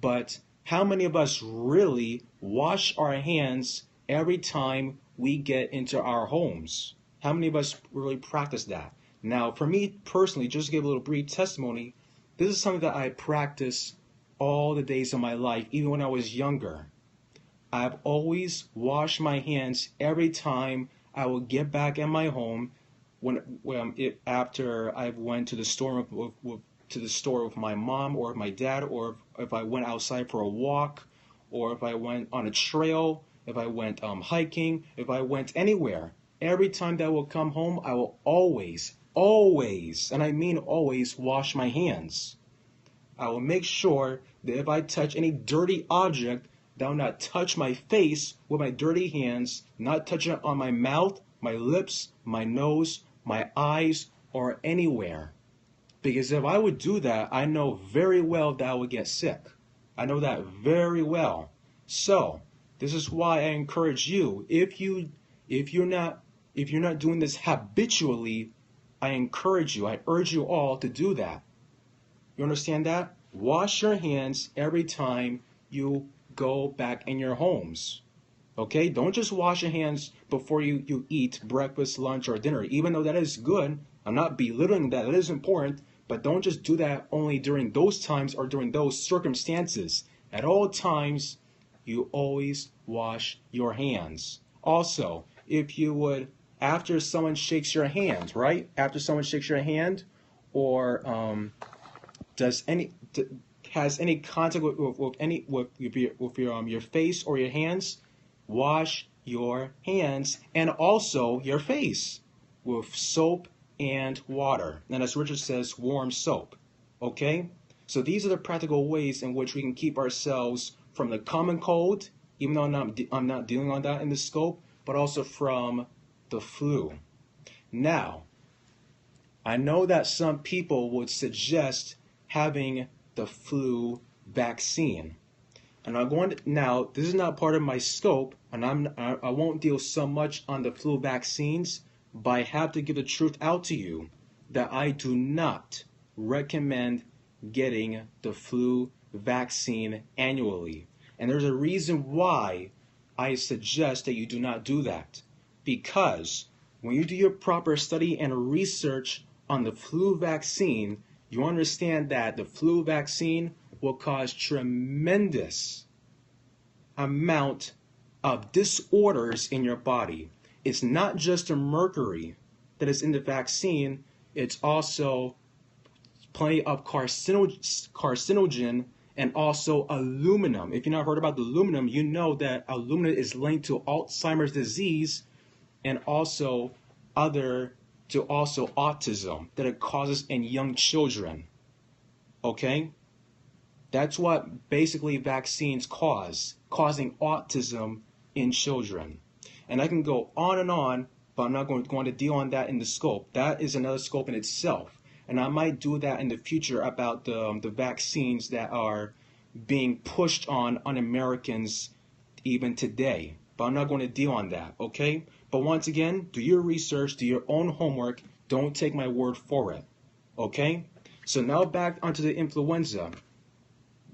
but how many of us really wash our hands every time we get into our homes? How many of us really practice that? Now, for me personally, just to give a little brief testimony, this is something that I practice all the days of my life, even when I was younger. I've always washed my hands every time I will get back in my home after I went to the store with my mom or my dad, or if I went outside for a walk, or if I went on a trail, if I went hiking, if I went anywhere. Every time that I will come home, I will always, and I mean always, wash my hands. I will make sure that if I touch any dirty object, that I will not touch my face with my dirty hands, not touch it on my mouth, my lips, my nose, my eyes, or anywhere. Because if I would do that, I know very well that I would get sick. I know that very well. So, this is why I encourage you, if you're not doing this habitually, I urge you all to do that. You understand that? Wash your hands every time you go back in your homes. Okay? Don't just wash your hands before you eat breakfast, lunch, or dinner. Even though that is good, I'm not belittling that. It is important. But don't just do that only during those times or during those circumstances. At all times, you always wash your hands. Also, if you would, after someone shakes your hand, right? After someone shakes your hand, or has any contact with your face or your hands, wash your hands and also your face with soap and water. And as Richard says, warm soap. Okay? So these are the practical ways in which we can keep ourselves from the common cold, even though I'm not dealing on that in the scope, but also from the flu. Now, I know that some people would suggest having the flu vaccine. And now, this is not part of my scope, and I won't deal so much on the flu vaccines, but I have to give the truth out to you that I do not recommend getting the flu vaccine annually. And there's a reason why I suggest that you do not do that. Because when you do your proper study and research on the flu vaccine, you understand that the flu vaccine will cause tremendous amount of disorders in your body. It's not just the mercury that is in the vaccine, it's also plenty of carcinogen and also aluminum. If you've not heard about the aluminum, you know that aluminum is linked to Alzheimer's disease and also autism that it causes in young children. Okay? That's what basically vaccines causing autism in children. And I can go on, but I'm not going to deal on that in the scope. That is another scope in itself. And I might do that in the future about the vaccines that are being pushed on Americans even today. But I'm not going to deal on that, okay? But once again, do your research, do your own homework. Don't take my word for it, okay? So now back onto the influenza.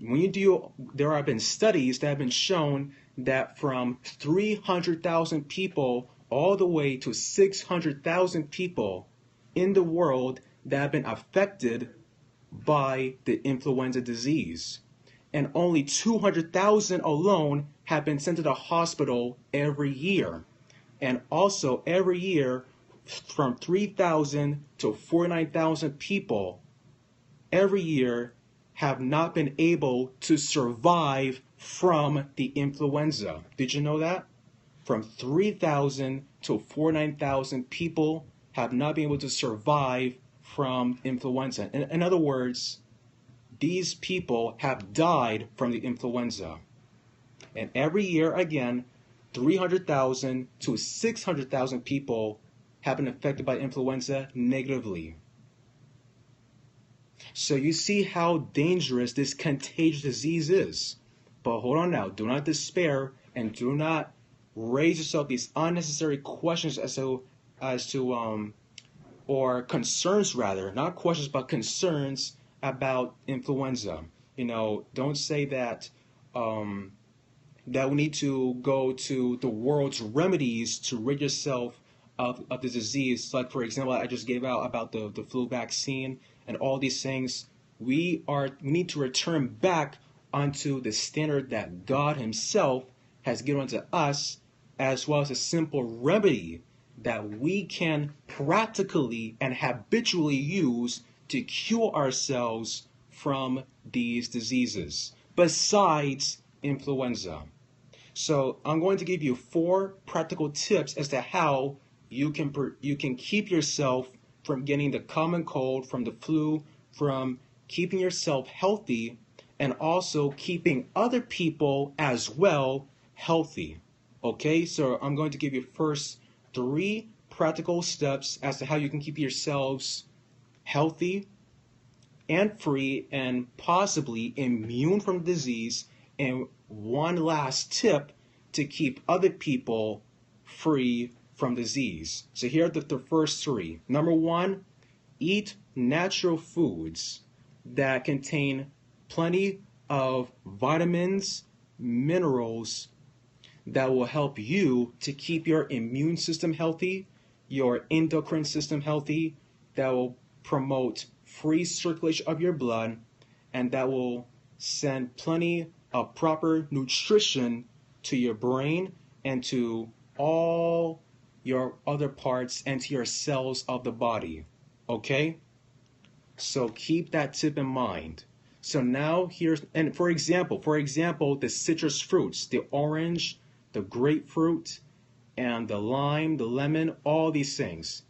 There have been studies that have been shown that from 300,000 people all the way to 600,000 people in the world that have been affected by the influenza disease. And only 200,000 alone have been sent to the hospital every year. And also every year from 3,000 to 49,000 people every year have not been able to survive from the influenza. Did you know that? From 3,000 to 49,000 people have not been able to survive from influenza. In other words, these people have died from the influenza. And every year, again, 300,000 to 600,000 people have been affected by influenza negatively. So you see how dangerous this contagious disease is. But hold on now, do not despair and do not raise yourself these unnecessary questions or concerns rather, not questions but concerns about influenza. Don't say that that we need to go to the world's remedies to rid yourself of the disease. Like, for example, I just gave out about the flu vaccine and all these things. We need to return back onto the standard that God Himself has given unto us, as well as a simple remedy that we can practically and habitually use to cure ourselves from these diseases, besides influenza. So I'm going to give you 4 practical tips as to how you can keep yourself from getting the common cold, from the flu, from keeping yourself healthy, and also keeping other people as well healthy. Okay, so I'm going to give you first 3 practical steps as to how you can keep yourselves healthy and free and possibly immune from disease, and one last tip to keep other people free from disease. So here are the first 3. Number 1, eat natural foods that contain plenty of vitamins, minerals that will help you to keep your immune system healthy, your endocrine system healthy, that will promote free circulation of your blood, and that will send plenty of proper nutrition to your brain and to all your other parts and to your cells of the body. Okay? So keep that tip in mind. So now and for example, the citrus fruits, the orange, the grapefruit, and the lime, the lemon, all these things.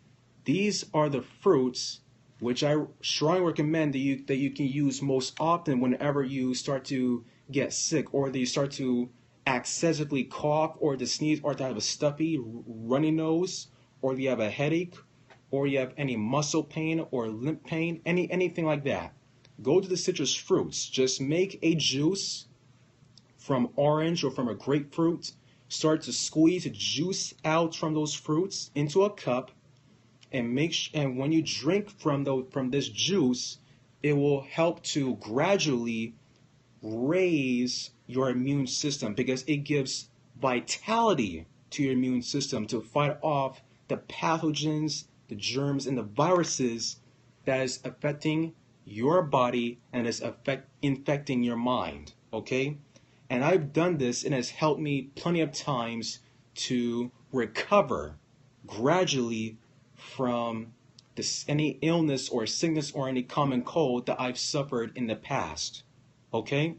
These are the fruits which I strongly recommend that you can use most often whenever you start to get sick, or that you start to excessively cough, or to sneeze, or to have a stuffy, runny nose, or you have a headache, or you have any muscle pain or limp pain, anything like that. Go to the citrus fruits. Just make a juice from orange or from a grapefruit. Start to squeeze the juice out from those fruits into a cup, and and when you drink from this juice, it will help to gradually raise your immune system, because it gives vitality to your immune system to fight off the pathogens, the germs, and the viruses that is affecting your body and is infecting your mind. Okay? And I've done this, and it's helped me plenty of times to recover gradually from any illness or sickness or any common cold that I've suffered in the past. Okay?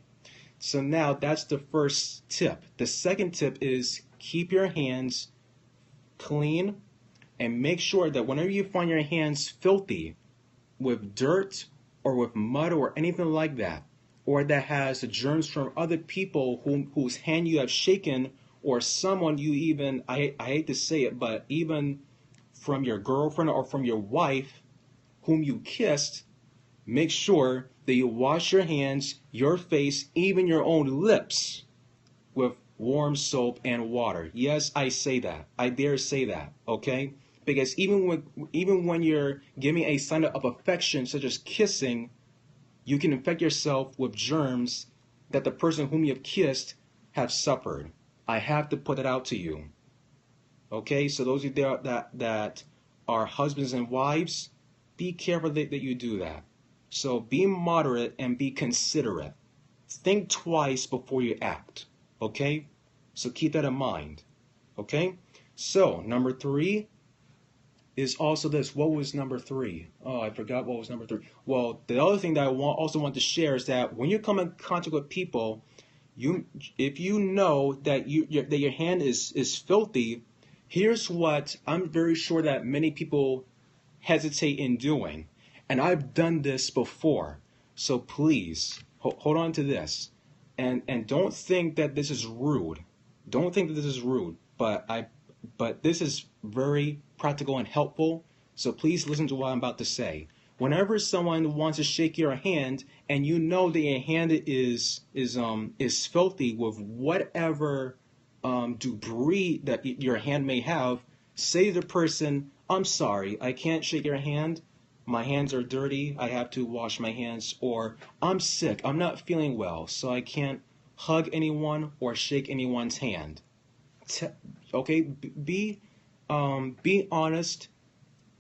So now that's the first tip. The second tip is keep your hands clean, and make sure that whenever you find your hands filthy with dirt or with mud or anything like that, or that has the germs from other people whose hand you have shaken, or someone you even, I hate to say it, but even from your girlfriend or from your wife whom you kissed, make sure that you wash your hands, your face, even your own lips with warm soap and water. Yes, I say that. I dare say that, okay? Because even when you're giving a sign of affection, such as kissing, you can infect yourself with germs that the person whom you have kissed have suffered. I have to put it out to you. Okay, so those of you that are husbands and wives, be careful that you do that. So be moderate and be considerate. Think twice before you act. Okay? So keep that in mind. Okay? So, number 3 is also this. What was number 3? Oh, I forgot what was number 3. Well, the other thing that I also want to share is that when you come in contact with people, if you know that your hand is filthy, here's what I'm very sure that many people hesitate in doing. And I've done this before. So please, hold on to this. And don't think that this is rude. Don't think that this is rude. But this is very practical and helpful. So please listen to what I'm about to say. Whenever someone wants to shake your hand, and you know that your hand is filthy with whatever debris that your hand may have, say to the person, "I'm sorry, I can't shake your hand. my hands are dirty, I have to wash my hands, or I'm sick, I'm not feeling well, so I can't hug anyone or shake anyone's hand. T- okay, be honest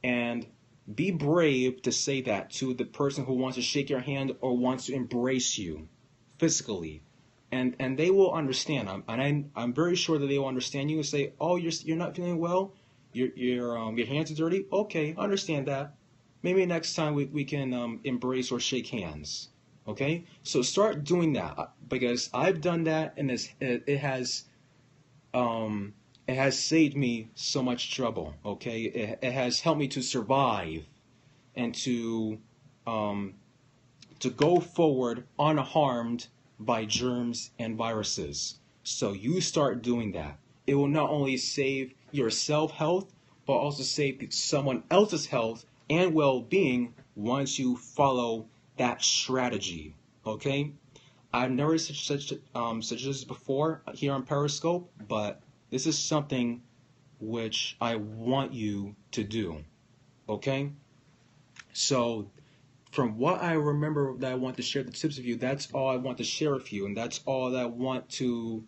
and be brave to say that to the person who wants to shake your hand or wants to embrace you physically, and they will understand. I'm very sure that they will understand you and say, "Oh, you're not feeling well. Your hands are dirty. Okay, I understand that. Maybe next time we can embrace or shake hands." Okay, so start doing that because I've done that and um, it has saved me so much trouble. Okay, it has helped me to survive and um, to go forward unharmed by germs and viruses. So you start doing that. It will not only save your self health, but also save someone else's health and well being once you follow that strategy. Okay? I've never suggested this before here on Periscope, but this is something which I want you to do. Okay? So, from what I remember that I want to share the tips with you, that's all I want to share with you, and that's all that I want to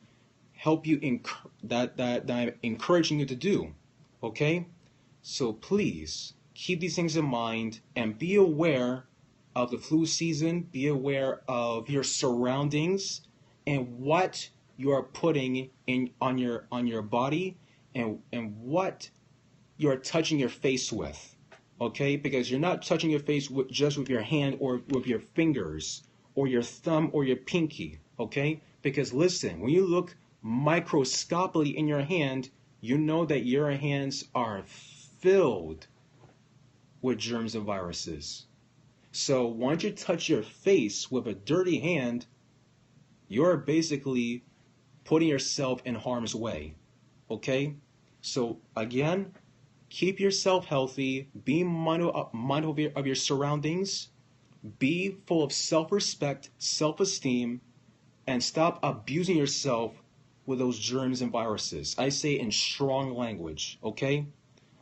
help you that I'm encouraging you to do. Okay? So please keep these things in mind and be aware of the flu season, be aware of your surroundings and what you are putting in on your body and what you're touching your face with. Okay? Because you're not touching your face just with your hand or with your fingers or your thumb or your pinky. Okay? Because listen, when you look microscopically in your hand, you know that your hands are filled with germs and viruses. So once you touch your face with a dirty hand, you're basically putting yourself in harm's way. Okay? So again, keep yourself healthy, be mindful of your surroundings, be full of self-respect, self-esteem, and stop abusing yourself with those germs and viruses. I say in strong language, okay?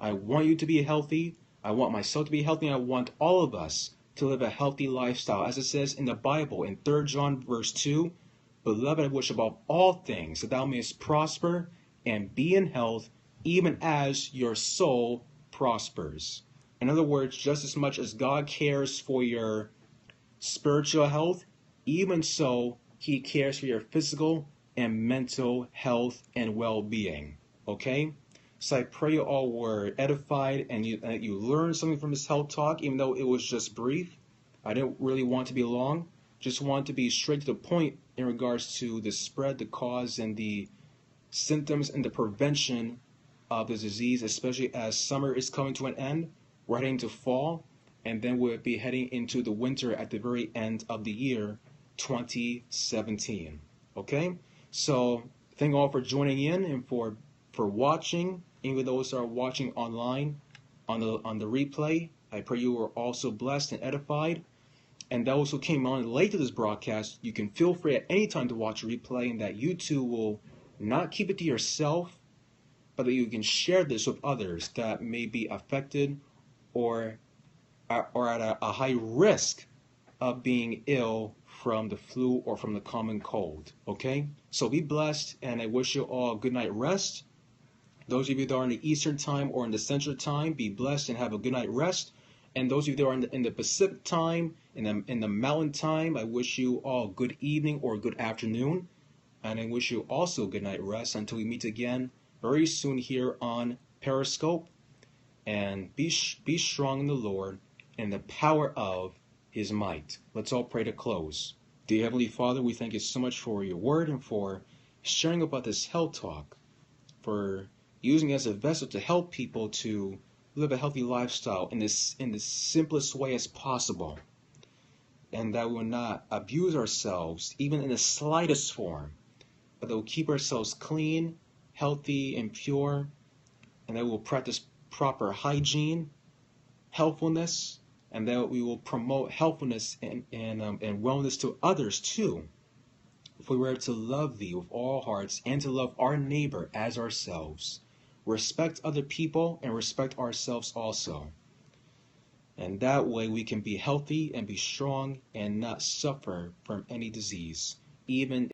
I want you to be healthy. I want myself to be healthy. And I want all of us to live a healthy lifestyle. As it says in the Bible, in 3 John verse 2, Beloved, I wish above all things that thou mayest prosper and be in health, even as your soul prospers. In other words, just as much as God cares for your spiritual health, even so, He cares for your physical and mental health and well-being. Okay? So I pray you all were edified and you learned something from this health talk, even though it was just brief. I didn't really want to be long. Just want to be straight to the point in regards to the spread, the cause, and the symptoms and the prevention of the disease, especially as summer is coming to an end. We're heading to fall, and then we'll be heading into the winter at the very end of the year 2017. Okay? So thank you all for joining in and for watching, even those who are watching online on the replay. I pray you were also blessed and edified. And those who came on late to this broadcast, you can feel free at any time to watch a replay, and that you too will not keep it to yourself, but that you can share this with others that may be affected or at a high risk of being ill from the flu or from the common cold. Okay? So be blessed, and I wish you all a good night rest. Those of you that are in the Eastern time or in the Central time, be blessed and have a good night rest. And those of you that are in the Pacific time, in the Mountain time, I wish you all good evening or good afternoon. And I wish you also good night rest until we meet again very soon here on Periscope. And be strong in the Lord and the power of His might. Let's all pray to close. Dear Heavenly Father, we thank you so much for your word and for sharing about this health talk, for using it as a vessel to help people to live a healthy lifestyle in the simplest way as possible, and that we will not abuse ourselves even in the slightest form, but that we'll keep ourselves clean, healthy, and pure, and that we will practice proper hygiene, healthfulness, and that we will promote healthfulness and wellness to others too. If we were to love Thee with all hearts and to love our neighbor as ourselves, respect other people and respect ourselves also. And that way we can be healthy and be strong and not suffer from any disease, even